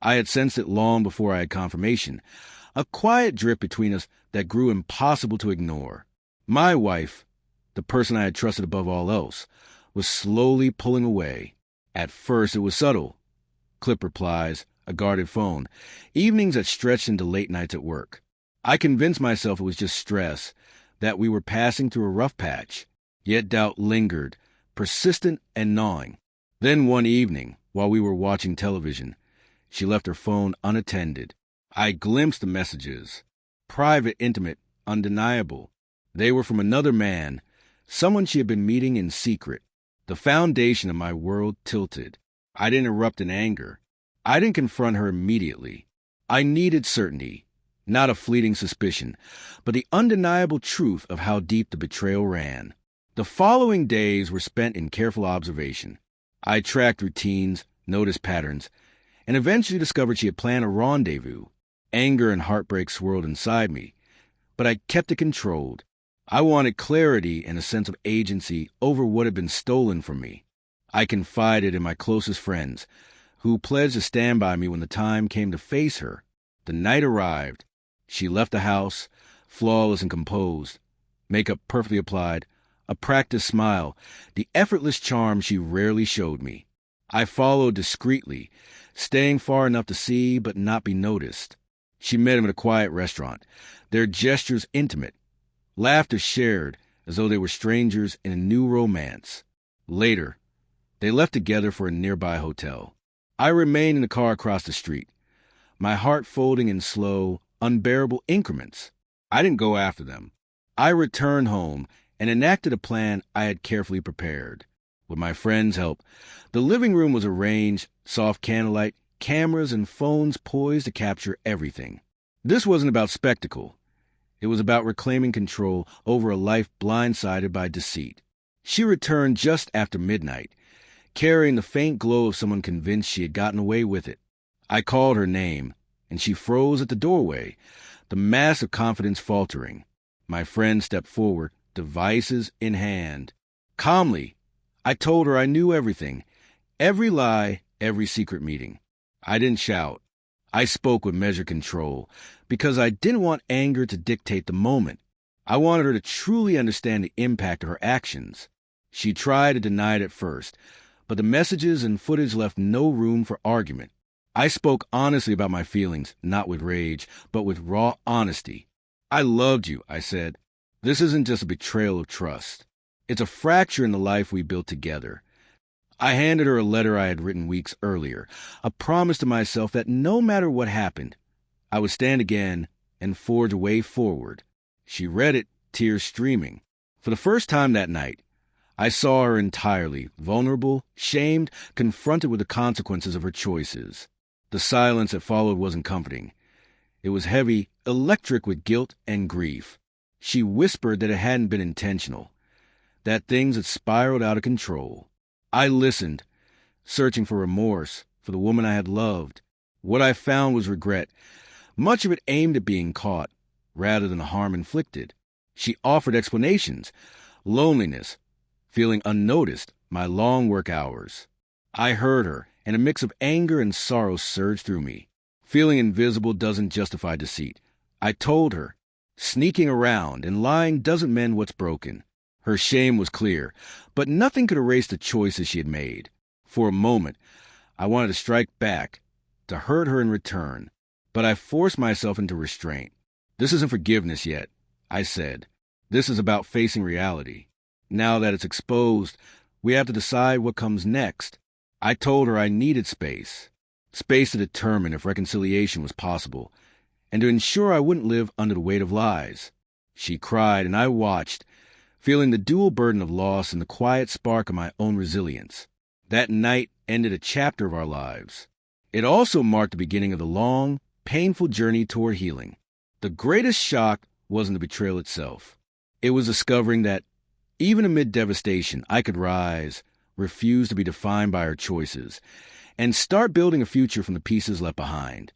I had sensed it long before I had confirmation, a quiet drip between us that grew impossible to ignore. My wife, the person I had trusted above all else, was slowly pulling away. At first it was subtle. Clip replies, a guarded phone, evenings that stretched into late nights at work. I convinced myself it was just stress, that we were passing through a rough patch. Yet doubt lingered, persistent and gnawing. Then one evening, while we were watching television, she left her phone unattended. I glimpsed the messages. Private, intimate, undeniable. They were from another man, someone she had been meeting in secret. The foundation of my world tilted. I didn't erupt in anger. I didn't confront her immediately. I needed certainty, not a fleeting suspicion, but the undeniable truth of how deep the betrayal ran. The following days were spent in careful observation. I tracked routines, noticed patterns, and eventually discovered she had planned a rendezvous. Anger and heartbreak swirled inside me, but I kept it controlled. I wanted clarity and a sense of agency over what had been stolen from me. I confided in my closest friends, who pledged to stand by me when the time came to face her. The night arrived. She left the house, flawless and composed, makeup perfectly applied, a practiced smile, the effortless charm she rarely showed me. I followed discreetly, staying far enough to see but not be noticed. She met him at a quiet restaurant, their gestures intimate, laughter shared as though they were strangers in a new romance. Later, they left together for a nearby hotel. I remained in the car across the street, my heart folding in slow, unbearable increments. I didn't go after them. I returned home and enacted a plan I had carefully prepared. With my friends' help, the living room was arranged, soft candlelight, cameras and phones poised to capture everything. This wasn't about spectacle. It was about reclaiming control over a life blindsided by deceit. She returned just after midnight, carrying the faint glow of someone convinced she had gotten away with it. I called her name, and she froze at the doorway, the mass of confidence faltering. My friend stepped forward, devices in hand. Calmly, I told her I knew everything, every lie, every secret meeting. I didn't shout. I spoke with measured control, because I didn't want anger to dictate the moment. I wanted her to truly understand the impact of her actions. She tried to deny it at first, but the messages and footage left no room for argument. I spoke honestly about my feelings, not with rage, but with raw honesty. I loved you, I said. This isn't just a betrayal of trust. It's a fracture in the life we built together. I handed her a letter I had written weeks earlier, a promise to myself that no matter what happened, I would stand again and forge a way forward. She read it, tears streaming. For the first time that night, I saw her entirely, vulnerable, shamed, confronted with the consequences of her choices. The silence that followed wasn't comforting. It was heavy, electric with guilt and grief. She whispered that it hadn't been intentional, that things had spiraled out of control. I listened, searching for remorse for the woman I had loved. What I found was regret, much of it aimed at being caught, rather than the harm inflicted. She offered explanations, loneliness, feeling unnoticed, my long work hours. I heard her, and a mix of anger and sorrow surged through me. Feeling invisible doesn't justify deceit. I told her, sneaking around and lying doesn't mend what's broken. Her shame was clear, but nothing could erase the choices she had made. For a moment, I wanted to strike back, to hurt her in return, but I forced myself into restraint. This isn't forgiveness yet, I said. This is about facing reality. Now that it's exposed, we have to decide what comes next. I told her I needed space to determine if reconciliation was possible, and to ensure I wouldn't live under the weight of lies. She cried, and I watched, feeling the dual burden of loss and the quiet spark of my own resilience. That night ended a chapter of our lives. It also marked the beginning of the long, painful journey toward healing. The greatest shock wasn't the betrayal itself. It was discovering that, even amid devastation, I could rise, refuse to be defined by her choices, and start building a future from the pieces left behind.